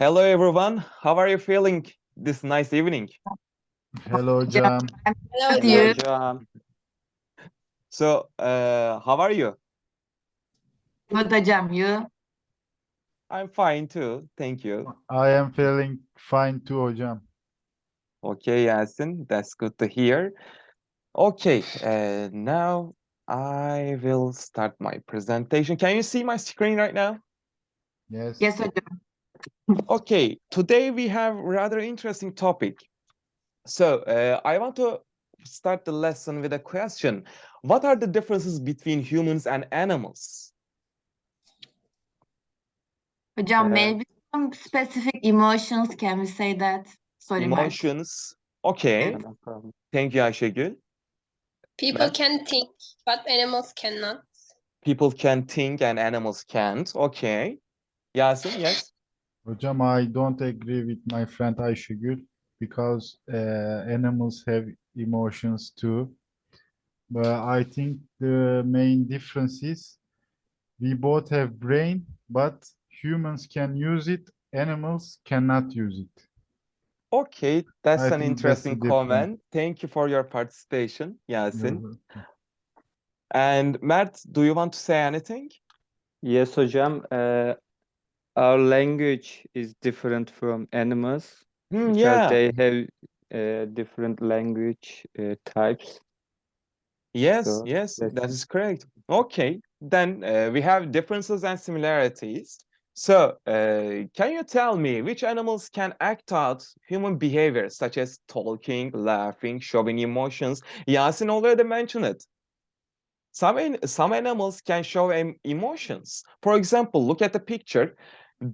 Hello everyone, how are you feeling this nice evening? Hello Hocam, hocam. how Hello you? hocam. So, how are you? Good hocam, you? I'm fine too, thank you. I am feeling fine too hocam. Okay, Yasin, that's good to hear. Okay, now I will start my presentation. Can you see my screen right now? Yes. Yes hocam. Okay, today we have rather interesting topic. So, I want to start the lesson with a question. What are the differences between humans and animals? Hocam, Uh, maybe some specific emotions, can we say that? Sorry, Mert. Emotions. Okay. Evet. No problem. Thank you, Ayşegül. People Mert. can think, but animals cannot. People can think and animals can't. Okay. Yasin, yes. Hocam, I don't agree with my friend Ayşegül because animals have emotions too. But I think the main difference is we both have brain, but humans can use it, animals cannot use it. Okay, that's I an think that's the interesting difference. comment. Thank you for your participation, Yasin. You're- And Mert, do you want to say anything? Yes, hocam. Our language is different from animals because Yeah. they have different language types. Yes, So yes, that's that it. is correct. Okay, then we have differences and similarities. So, can you tell me which animals can act out human behavior, such as talking, laughing, showing emotions? Yasin already mentioned it. Some animals can show emotions. For example, look at the picture.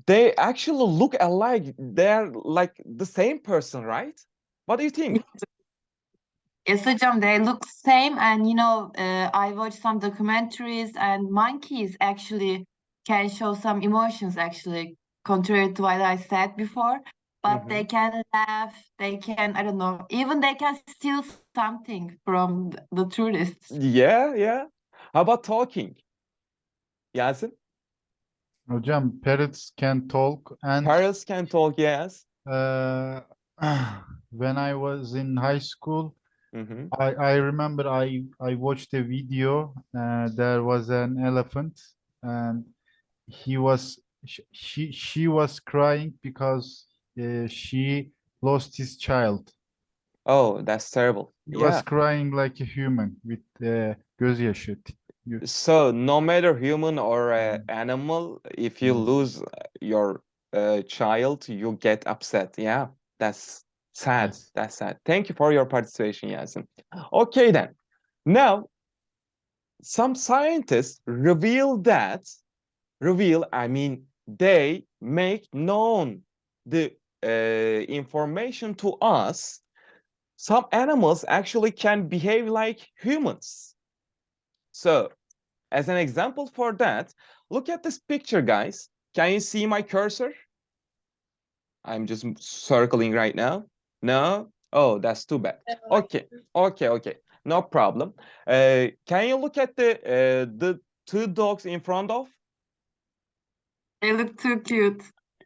They actually look alike. They're like the same person, right? What do you think? Yes hocam, they look same, and I watched some documentaries, and monkeys actually can show some emotions, actually, contrary to what I said before. But they Mhm. can laugh, they can, I don't know, even they can steal something from the tourists. Yeah, yeah. How about talking? Yasin? Hocam, parrots can talk and Parrots can talk, yes. uh, when I was in high school, Mm-hmm. I remember I watched a video. There was an elephant, and he was she was crying because she lost his child. Oh, that's terrible. He was Yeah. crying like a human with gözyaşı. You- So no matter human or Mm, animal, if you Yes, lose your child, you get upset. Yeah, that's sad. yes. That's sad. Thank you for your participation, Yasin. Okay, then. Now, some scientists I mean, they make known the information to us. Some animals actually can behave like humans. So, as an example for that, look at this picture, guys. Can you see my cursor? I'm just circling right now. No? Oh, that's too bad. Okay, okay. No problem. Can you look at the two dogs in front of? They look too cute.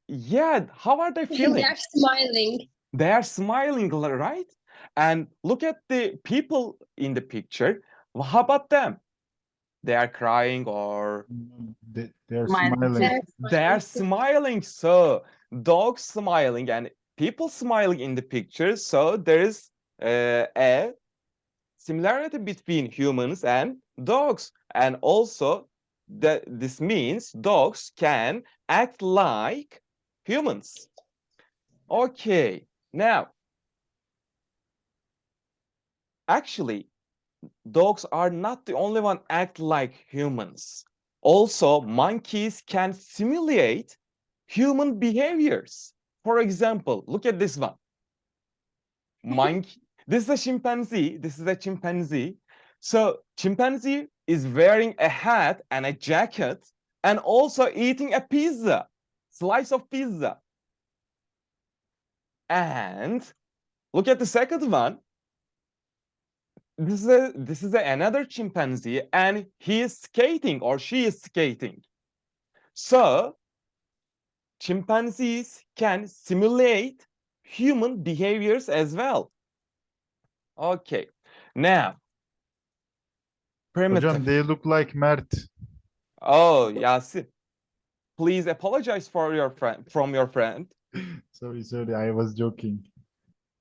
Yeah, how are they They feeling? are smiling. They are smiling, right? And look at the people in the picture. How about them? They are crying or They're Smiling smiling. too. They're they are smiling. So dogs smiling and people smiling in the picture. So there is a similarity between humans and dogs. And also that this means dogs can act like humans. Okay, now actually dogs are not the only one act like humans. Also, monkeys can simulate human behaviors. For example, look at this one. Monkey. This is a chimpanzee. This is a chimpanzee. So chimpanzee is wearing a hat and a jacket and also eating a pizza, slice of pizza. And look at the second one. This is another chimpanzee and he is skating or she is skating. So chimpanzees can simulate human behaviors as well. Okay, now primitive. Hocam, they look like Mert. Oh, Yasin, please apologize for your friend from your friend. Sorry, I was joking.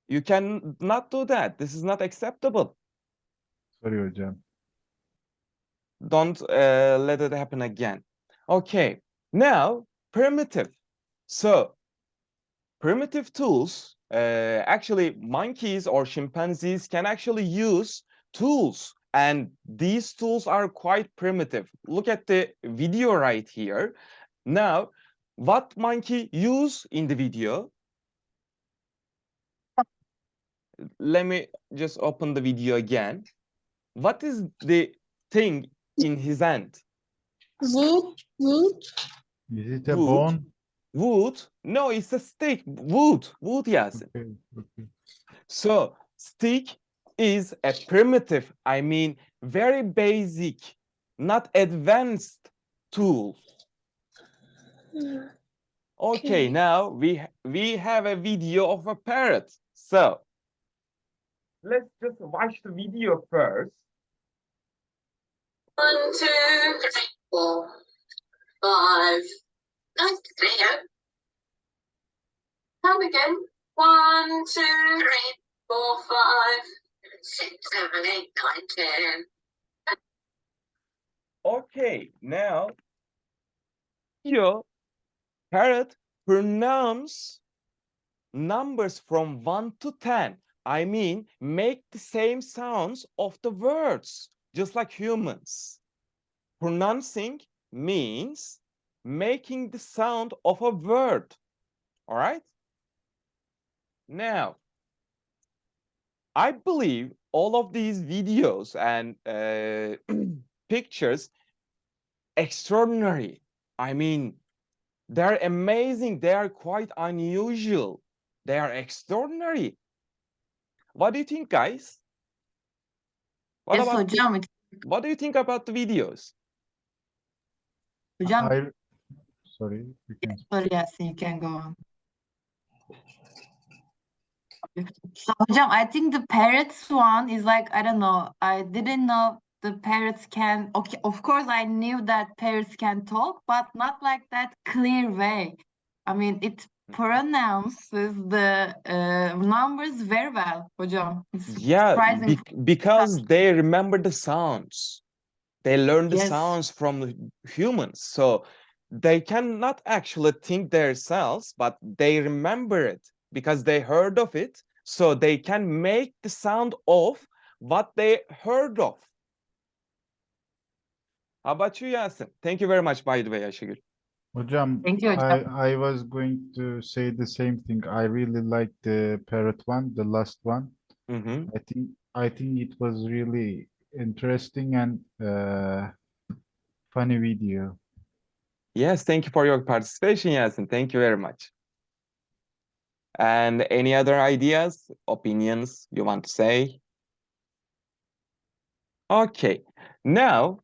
You can not do that. This is not acceptable. Sorry hocam. Don't let it happen again. Okay, now primitive. So primitive tools, actually monkeys or chimpanzees can actually use tools, and these tools are quite primitive. Look at the video right here. Now, what monkey use in the video? Let me just open the video again. What is the thing in his hand? Wood, wood, Is it a Wood. bone? Wood? No, it's a stick. Wood. Wood, Yasin. Okay. So stick is a primitive, I mean, very basic, not advanced tool. Okay, now we have a video of a parrot. So let's just watch the video first. 1, 2, 3, 4, 5. Nice, there you go. Count again. 1, 2, 3, 4, 5, 6, 7, 8, 9, 10. Okay, now your parrot pronounce numbers from 1 to 10. I mean, make the same sounds of the words, just like humans. Pronouncing means making the sound of a word. All right? Now, I believe all of these videos and pictures extraordinary. I mean, they're amazing. They are quite unusual. They are extraordinary. What do you think, guys? What Yes about hocam. what do you think about the videos? Hocam, Sorry, you can. sorry Yasin, you can go on. So hocam, I think the parrots one is like, I don't know, I didn't know the parrots can, okay, of course I knew that parrots can talk, but not like that clear way. I mean, it pronounces the numbers very well, hocam. It's Yeah, surprising. because they remember the sounds. They learn the Yes. sounds from the humans. So they cannot actually think themselves, but they remember it because they heard of it. So they can make the sound of what they heard of. How about you, Yasin? Thank you very much, by the way, Ayşegül. Hocam, Thank you hocam. I was going to say the same thing. I really like the parrot one, the last one. Mm-hmm. I think it was really interesting and funny video. Yes, thank you for your participation, Yasin. Thank you very much. And any other ideas, opinions you want to say? Okay, now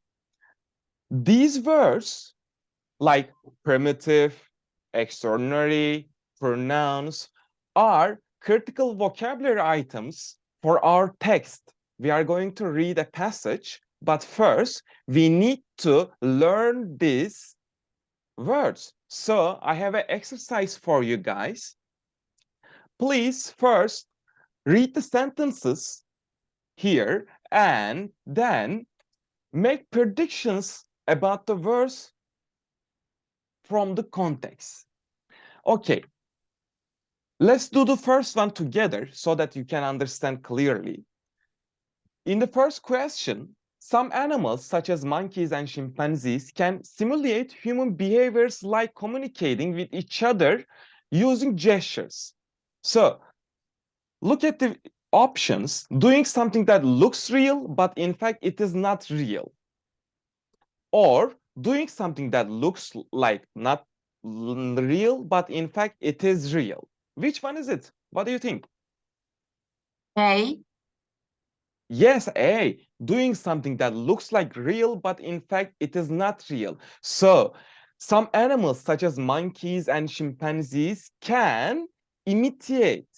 these words like primitive, extraordinary, pronouns are critical vocabulary items for our text. We are going to read a passage, but first we need to learn these words. So I have an exercise for you guys. Please first read the sentences here and then make predictions about the verse from the context. Okay, let's do the first one together so that you can understand clearly. In the first question, some animals such as monkeys and chimpanzees can simulate human behaviors like communicating with each other using gestures. So look at the options: doing something that looks real, but in fact it is not real. Or doing something that looks like not real, but in fact it is real. Which one is it? What do you think? A. Yes, A. Doing something that looks like real, but in fact it is not real. So Some animals, such as monkeys and chimpanzees, can imitate,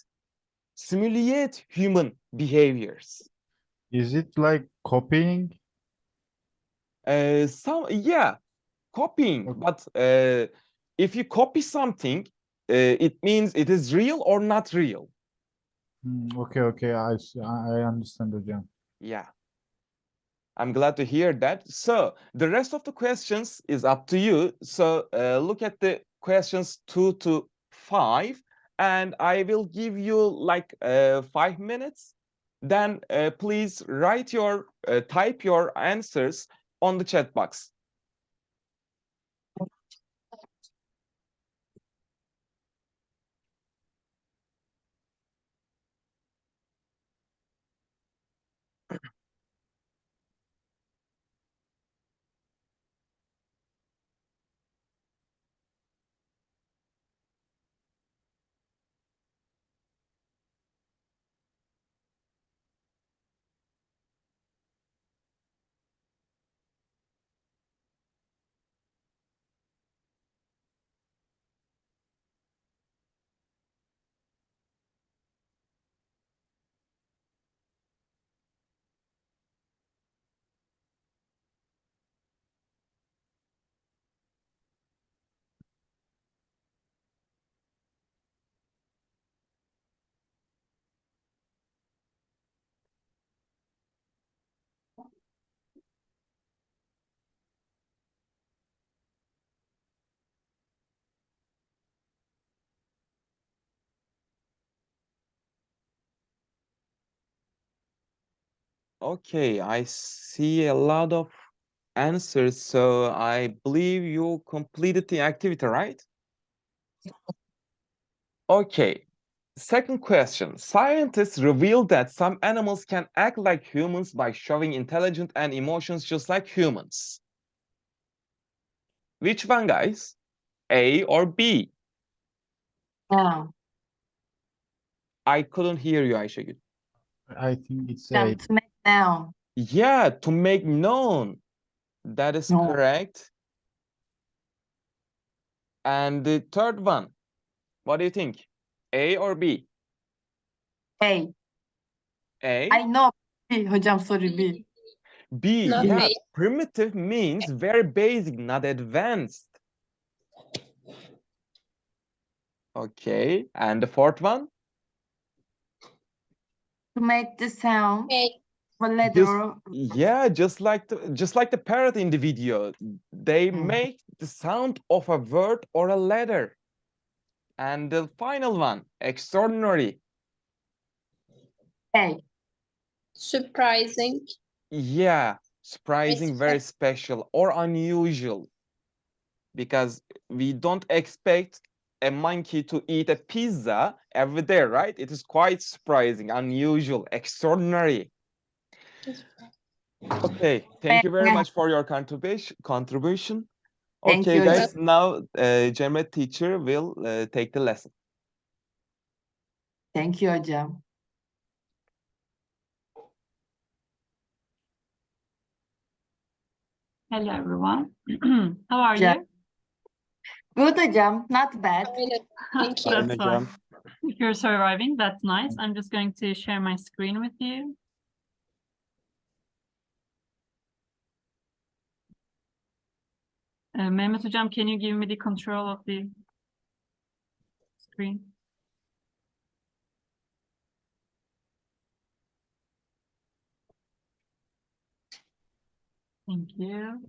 simulate human behaviors. Is it like copying? Yeah, copying. Okay. But if you copy something, it means it is real or not real. Okay, I understand hocam. Yeah. I'm glad to hear that. So the rest of the questions is up to you. So look at the questions 2 to 5, and I will give you like 5 minutes. Then please write your, type your answers on the chat box. Okay, I see a lot of answers, so I believe you completed the activity, right? Okay. Second question. Scientists revealed that some animals can act like humans by showing intelligence and emotions just like humans. Which one, guys? A or B? Yeah. I couldn't hear you, Ayşegül. I think it's Hocam, A. to make known. Yeah, to make known. That is No. correct. And the third one, what do you think? A or B? A. A? I know. B. Hocam, sorry, B. B, Not yeah, A. primitive means very basic, not advanced. Okay, and the fourth one? To make the sound A. of a letter Just, or yeah, just like the parrot in the video. They Mm. make the sound of a word or a letter. And the final one, extraordinary. A. Surprising. Yeah, surprising, very Respect. special or unusual. Because we don't expect a monkey to eat a pizza every day, right? It is quite surprising, unusual, extraordinary. Okay, thank you very Yeah. much for your contribution. Thank Okay, you, guys, now Cemre teacher will take the lesson. Thank you, hocam. Hello, everyone. How are Yeah. you? Good, hocam. Not bad. Thank you. Fine, That's hocam. fine. If you're surviving, that's nice. I'm just going to share my screen with you. Mehmet Hocam, can you give me the control of the screen? Thank you.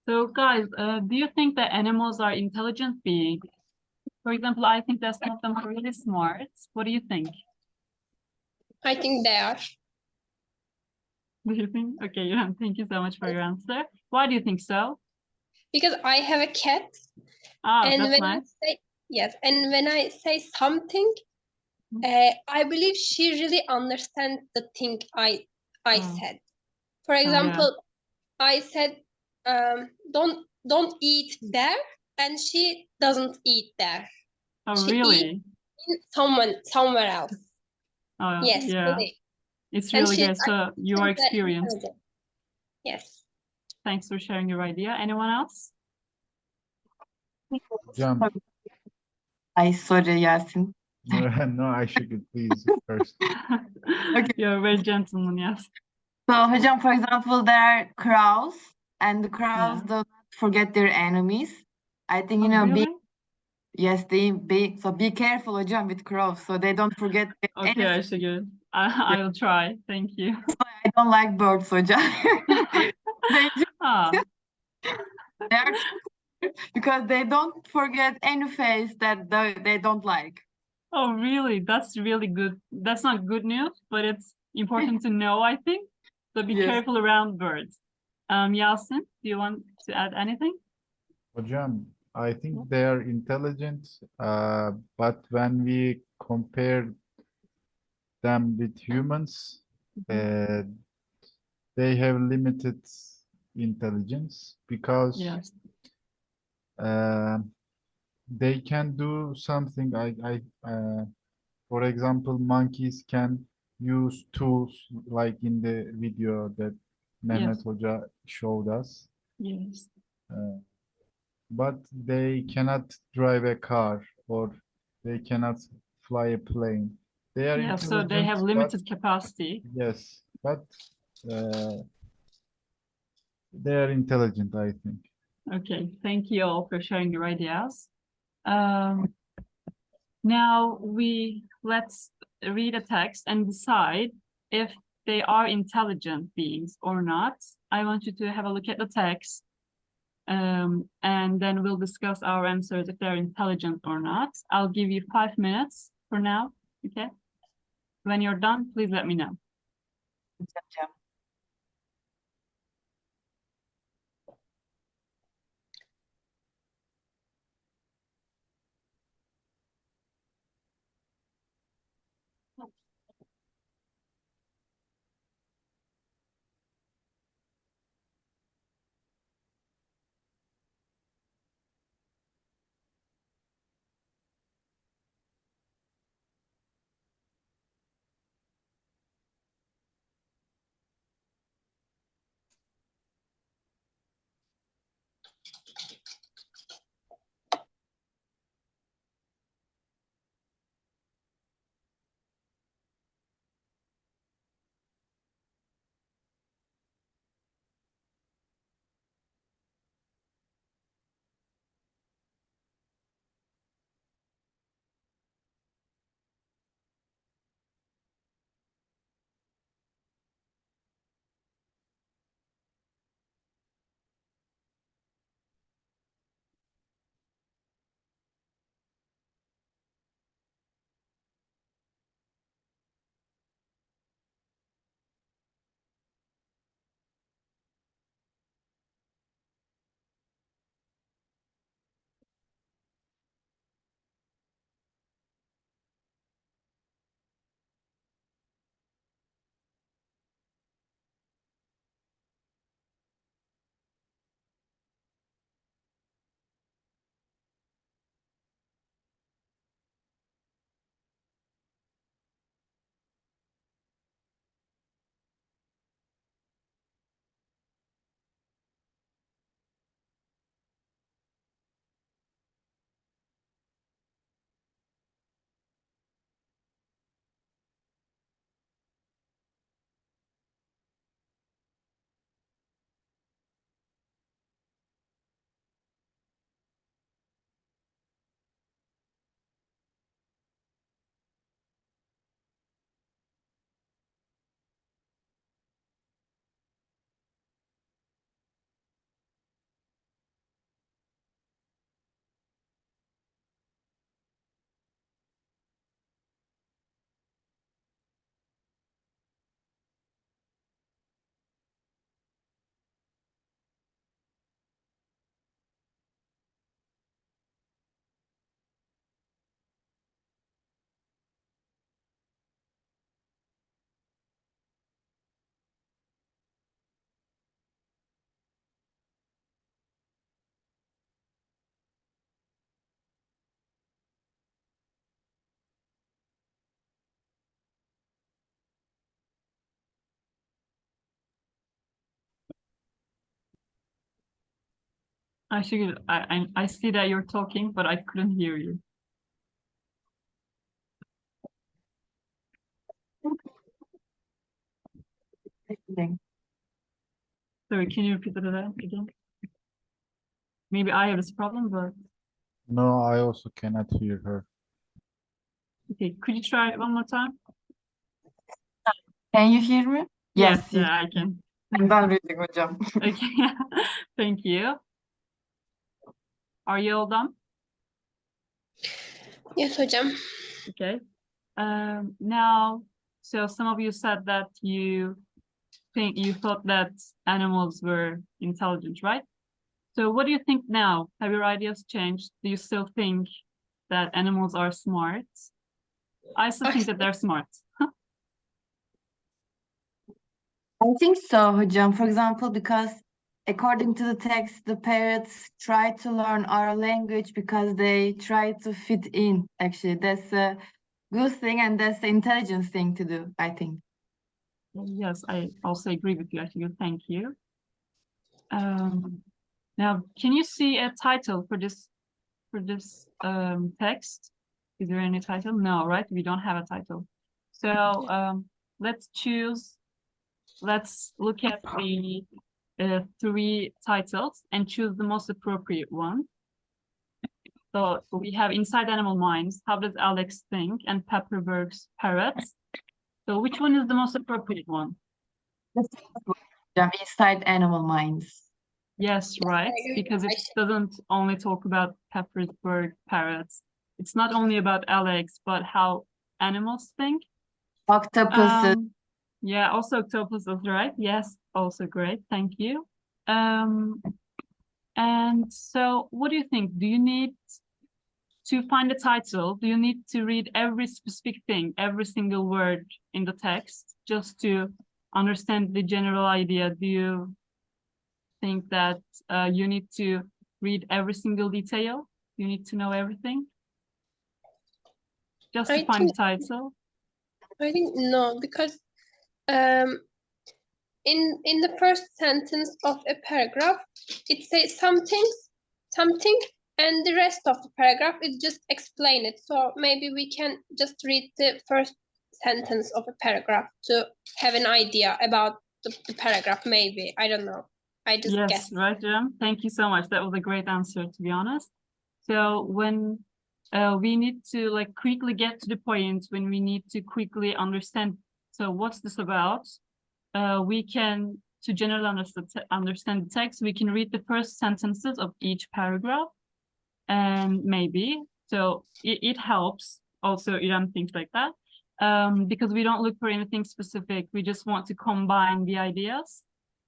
So guys, do you think that animals are intelligent beings? For example, I think that some of them are really smart. What do you think? I think they are. Do you think? Okay, yeah, thank you so much for your answer. Why do you think so? Because I have a cat Oh, And that's when nice. I say yes, and when I say something, I believe she really understands the thing I Oh. said. For yeah. example, I said, don't eat there, and she doesn't eat there. Oh, She really? eats somewhere else. Oh, Yes, yeah. really. It's And really she's good. So you are very experienced. intelligent. Yes. Thanks for sharing your idea. Anyone else? Hocam, Ay sorry Yasin. no, Ayşegül, please first. Okay. You're very gentleman, yes. So hocam, for example, there are crows, and the crows Yeah. do not forget their enemies. I think, Oh, be really? yes, be careful hocam with crows, so they don't forget their Okay, enemies. Ayşegül. I will try. Thank you. I don't like birds hocam. They Ah, they are because they don't forget any face that they don't like. oh, really? That's really good. That's not good news, but it's important to know, I think. So be Yes. careful around birds. Yasin, do you want to add anything? Hocam, I think they are intelligent, but when we compare them with humans, uh, they have limited intelligence because Yes. uh, they can do something. For example, monkeys can use tools like in the video that Mehmet Yes. Hoca showed us, Yes. but they cannot drive a car or they cannot fly a plane. They are Yeah, so they have intelligent, but limited capacity. yes, but uh, they are intelligent, I think. Okay, thank you all for sharing your ideas. Now let's read a text and decide if they are intelligent beings or not. I want you to have a look at the text, and then we'll discuss our answers if they're intelligent or not. I'll give you 5 minutes for now, okay? When you're done, please let me know. Hocam. Ayşegül, I see that you're talking, but I couldn't hear you. Sorry, can you repeat that again? Maybe I have this problem, but No, I also cannot hear her. okay. Could you try it one more time? Can you hear me? Yes. Yeah, I can. Ben duydum hocam. Okay, thank you. Are you all done? Yes hocam. Okay. Now, so some of you said that you thought that animals were intelligent, right? So what do you think now? Have your ideas changed? Do you still think that animals are smart? I still think that they're smart. I think so, hocam. For example, because according to the text, the parrots try to learn our language because they try to fit in. Actually, that's a good thing and that's the intelligent thing to do, I think. Yes, I also agree with you, actually. Thank you. Now, can you see a title for this text? Is there any title? No, right? We don't have a title. So let's choose. Let's look at the 3 titles and choose the most appropriate one. So we have Inside Animal Minds, How Does Alex Think, and Pepperberg's Parrots. So which one is the most appropriate one? Hocam, Inside Animal Minds. Yes, right, because it doesn't only talk about Pepperberg parrots. It's not only about Alex, but how animals think. Octopuses. Yeah, also octopuses, right? Yes, also great. Thank you. And so what do you think? Do you need to find the title? Do you need to read every specific thing, every single word in the text, just to understand the general idea? Do you think that you need to read every single detail? You need to know everything? Just to find the title? I think no, because in the first sentence of a paragraph, it says something, and the rest of the paragraph is just explain it. So maybe we can just read the first sentence of a paragraph to have an idea about the paragraph. Maybe I don't know. I just Yes, guess. right, Jem. Thank you so much. That was a great answer, to be honest. So when we need to like quickly get to the point, when we need to quickly understand, so what's this about? We can, to generally understand the text, we can read the first sentences of each paragraph, and maybe, so it helps also, things like that, because we don't look for anything specific. We just want to combine the ideas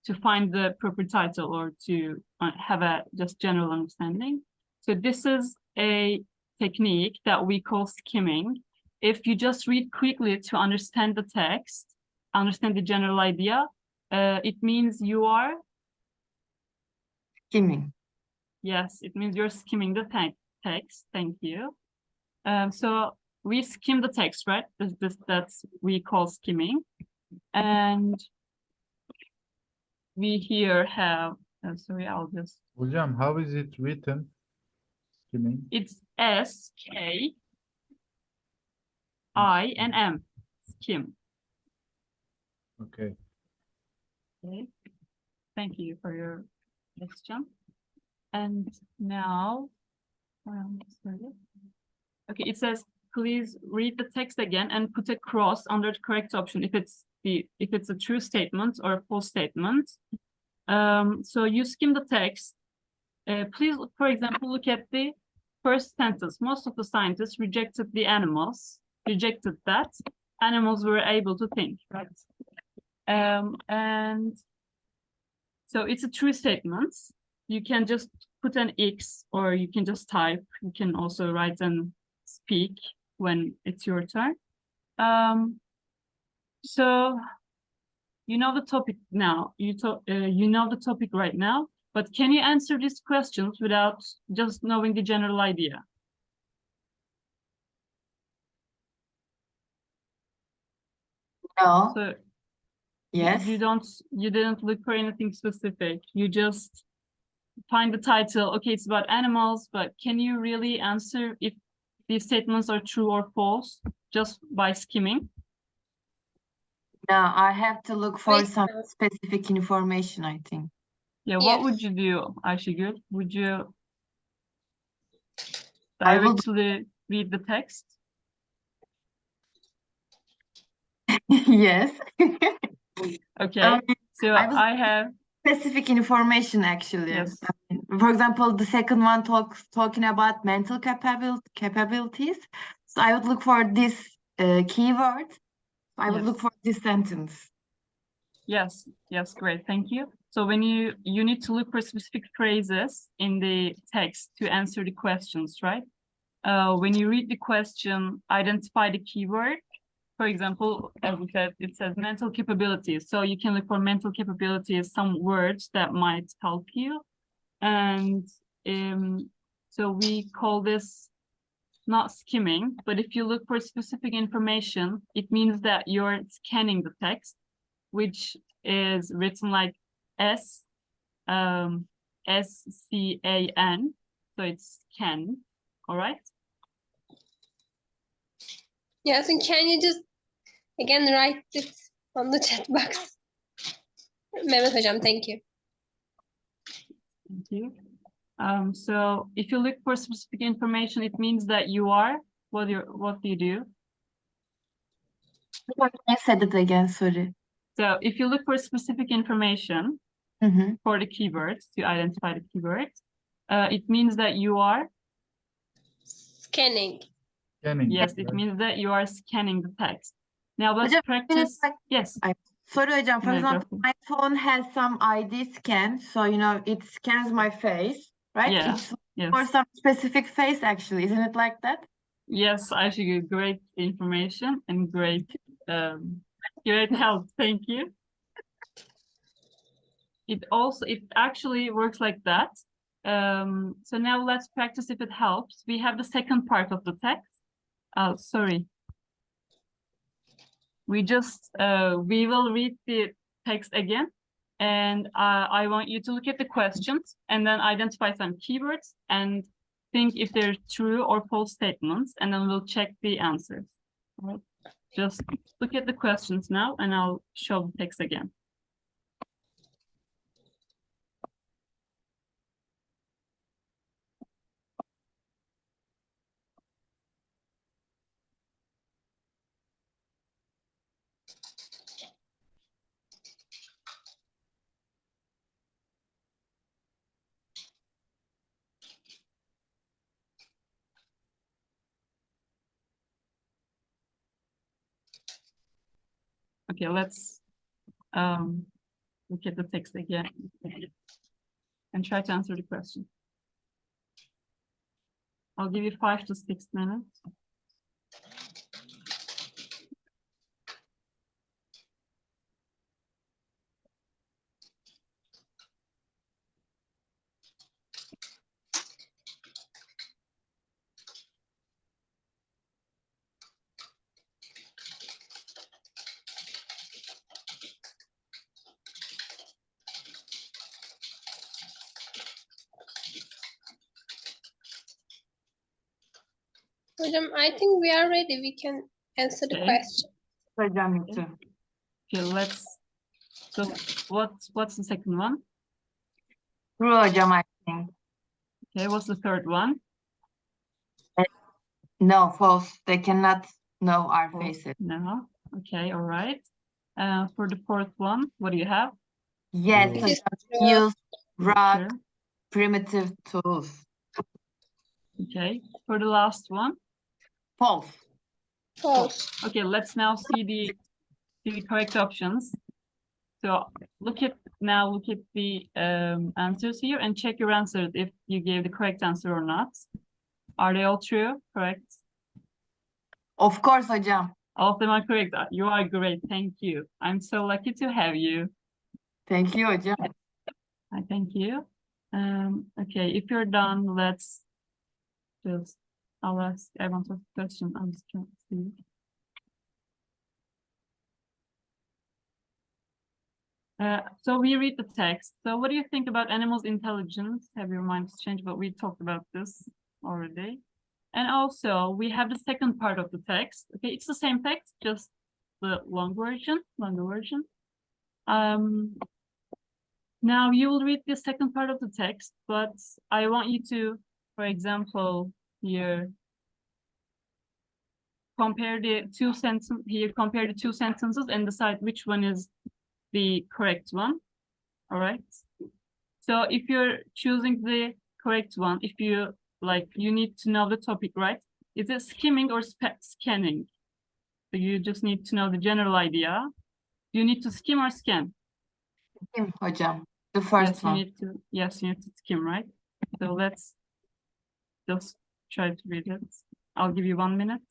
to find the proper title or to have a just general understanding. So this is a technique that we call skimming. If you just read quickly to understand the text, understand the general idea, it means you are Skimming. Yes, it means you're skimming the text. Thank you. So we skim the text, right? That's we call skimming. And we here have, sorry, I'll just. Hocam, how is it written? Skimming. It's SKIMM, skim. Okay. Okay. Thank you for your question. And now, sorry. Okay, it says, please read the text again and put a cross under the correct option if it's a true statement or a false statement. So you skim the text. Please, for example, look at the first sentence. Most of the scientists rejected that animals were able to think, right? And so it's a true statement. You can just put an X, or you can just type. You can also write and speak when it's your turn. So you know the topic now. You know the topic right now, but can you answer these questions without just knowing the general idea? No. So Yes. you didn't look for anything specific. You just find the title. Okay, it's about animals, but can you really answer if these statements are true or false just by skimming? No, I have to look for Wait, some specific information, I think. Yeah, what would Yes. you do, Ayşegül? Would you I will- directly read the text? Yes. Okay, so I will- I have, Specific information, actually. yes, For example, the second one talking about mental capabilities. So I would look for this keyword. I would look Yes. for this sentence. yes, great, thank you. So when you need to look for specific phrases in the text to answer the questions, right? When you read the question, identify the keyword. For example, as we said, it says mental capabilities. So you can look for mental capabilities, some words that might help you. And so we call this not skimming, but if you look for specific information, it means that you're scanning the text, which is written like S-C-A-N. So it's scan, all right? Yes, and can you just again write it on the chat box? Mehmet Hocam, thank you. Thank you. So if you look for specific information, it means that you are, what do you do? I said it again, sorry. So if you look for specific information Mhm. for the keywords, to identify the keywords, it means that you are, Scanning. Scanning, yes, it right? means that you are scanning the text. Now let's Hocam, practice, yes. Sorry, hocam. For No example, problem. my phone has some ID scan, so it scans my face, right? Yeah, It's for yes. some specific face, actually. Isn't it like that? Yes, actually great information and great help. Thank you. It actually works like that. So now let's practice if it helps. We have the second part of the text. Oh, sorry. We will read the text again. And I want you to look at the questions and then identify some keywords and think if they're true or false statements, and then we'll check the answers. All right. Just look at the questions now, and I'll show the text again. Okay, let's look at the text again and try to answer the question. I'll give you 5 to 6 minutes. Hocam, I think we are ready. We can answer the Okay. question. Hocam, me too. Okay, so what's the second one? True, hocam, I think. Okay, what's the third one? No, false. They cannot know our False. faces. No. Okay, all right. For the fourth one, what do you have? Yes, True. hocam. Use rock, Sure. primitive tools. Okay. For the last one. False. False. Okay, let's now see the correct options. So look at the answers here and check your answers if you gave the correct answer or not. Are they all true? Correct? Of course, hocam. All of them are correct. You are great. Thank you. I'm so lucky to have you. Thank you, hocam. Thank you. Okay, if you're done, I'll ask everyone a question. I'm just trying to see. So we read the text. So what do you think about animals' intelligence? Have your minds changed? But we talked about this already. And also we have the second part of the text. Okay, it's the same text, just the longer version. Now you will read the second part of the text, but I want you to, for example, here compare the two sentences and decide which one is the correct one. All right. So if you're choosing the correct one, if you like, you need to know the topic, right? Is it skimming or scanning? So you just need to know the general idea. You need to skim or scan? Kim hocam. The first one. Yes, you need to skim, right? So let's just try to read it. I'll give you 1 minute.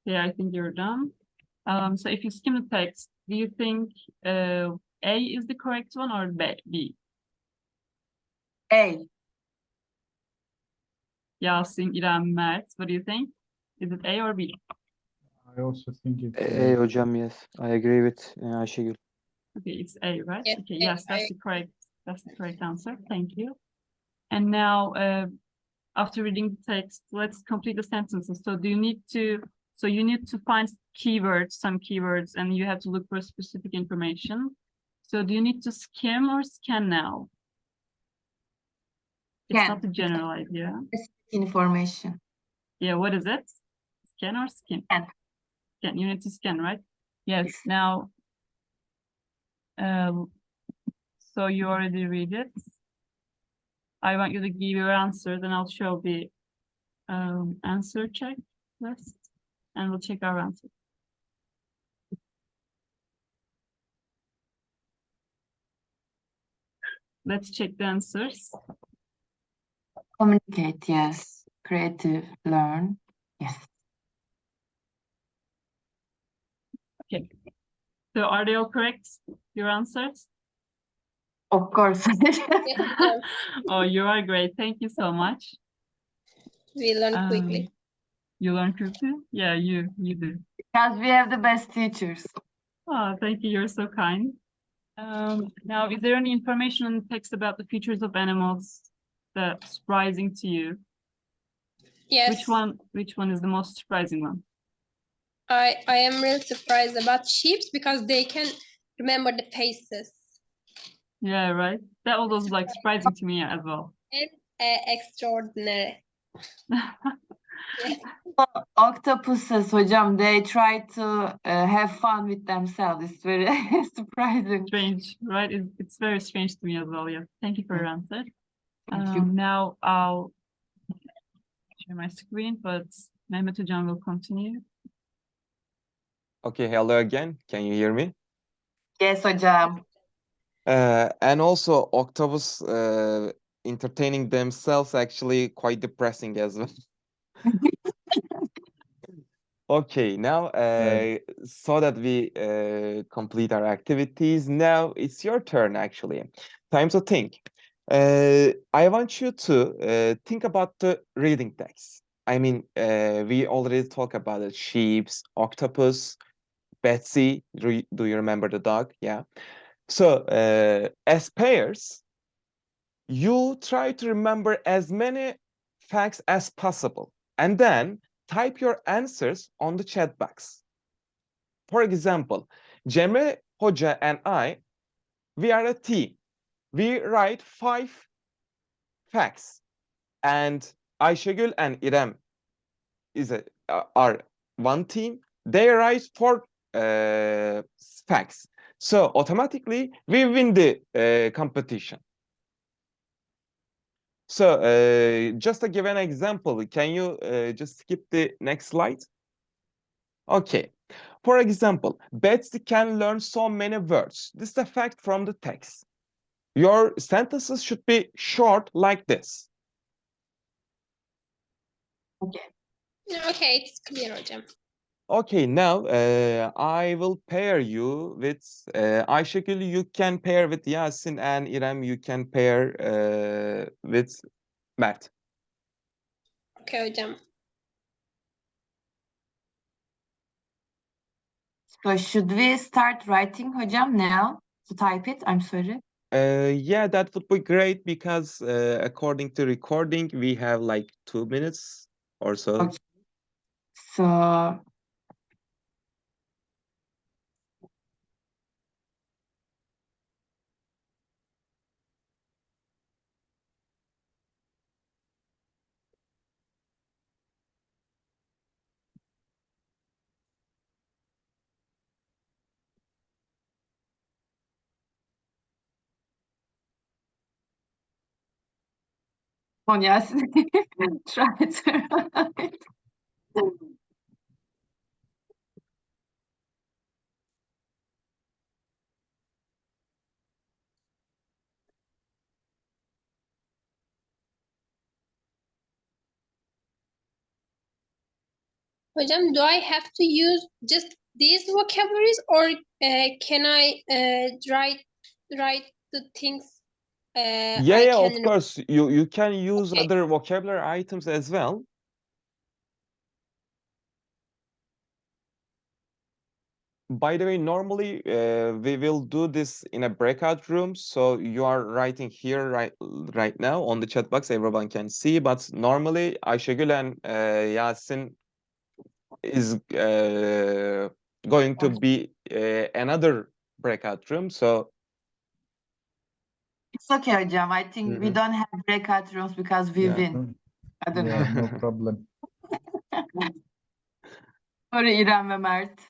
Yeah, I think you're done. So if you skim the text, do you think A is the correct one or B? A. Yasin, İrem, Mert, what do you think? Is it A or B? I also think it's A hocam, yes. I agree with Ayşegül. Okay, it's A, right? Yes, Okay, A, yes, that's the correct answer. Thank you. And now, after reading the text, let's complete the sentences. So you need to find some keywords, and you have to look for specific information. So do you need to skim or scan now? It's Scan. not the general idea. Information. Yeah, what is it? Scan or skim? Scan. Scan. You need to scan, right? Yes. Now, so you already read it. I want you to give your answer, then I'll show the answer check list, and we'll check our answer. Let's check the answers. Communicate, yes. Creative, learn, yes. Okay. So are they all correct, your answers? Of course. Yes, hocam. Oh, you are great. Thank you so much. We learn quickly. You learn quickly? Yeah, you do. Because we have the best teachers. Oh, thank you. You're so kind. Now, is there any information in the text about the features of animals that's surprising to you? Yes. Which one is the most surprising one? I am really surprised about sheep because they can remember the faces. Yeah, right. That was like surprising to me as well. And extraordinary. Octopuses hocam, they try to have fun with themselves. It's very surprising. Strange, right? It's very strange to me as well. Yeah. Thank you for your answer. Thank you. Now I'll share my screen, but Mehmet Hocam will continue. Okay, hello again. Can you hear me? Yes hocam. And also octopus entertaining themselves actually quite depressing as well. Okay, now so that we complete our activities, now it's your turn actually. Time to think. I want you to think about the reading text. I mean, we already talked about it. Sheeps, octopus, Betsy. Do you remember the dog? Yeah. So as pairs, you try to remember as many facts as possible, and then type your answers on the chat box. For example, Cemre Hoca and I, we are a team. We write 5 facts, and Ayşegül and İrem are one team. They write 4 facts. So automatically we win the competition. So just to give an example, can you just skip the next slide? Okay. For example, Betsy can learn so many words. This is a fact from the text. Your sentences should be short like this. Okay. Okay, it's clear hocam. Okay, now I will pair you with Ayşegül. You can pair with Yasin, and İrem, you can pair with Mert. Okay hocam. So should we start writing hocam now to type it? I'm sorry. Yeah, that would be great because according to recording, we have like 2 minutes or so. Okay. So on Yasin, try to write. Hocam, do I have to use just these vocabularies, or can I write the things Yeah, I yeah, can of course. You can use Okay. other vocabulary items as well. By the way, normally we will do this in a breakout room. So you are writing here right now on the chat box. Everyone can see. But normally Ayşegül and Yasin is going to be another breakout room. So It's okay hocam. I think we Mhm. don't have breakout rooms because we Yeah, win. I don't yeah, know. no problem. Sorry İrem ve Mert.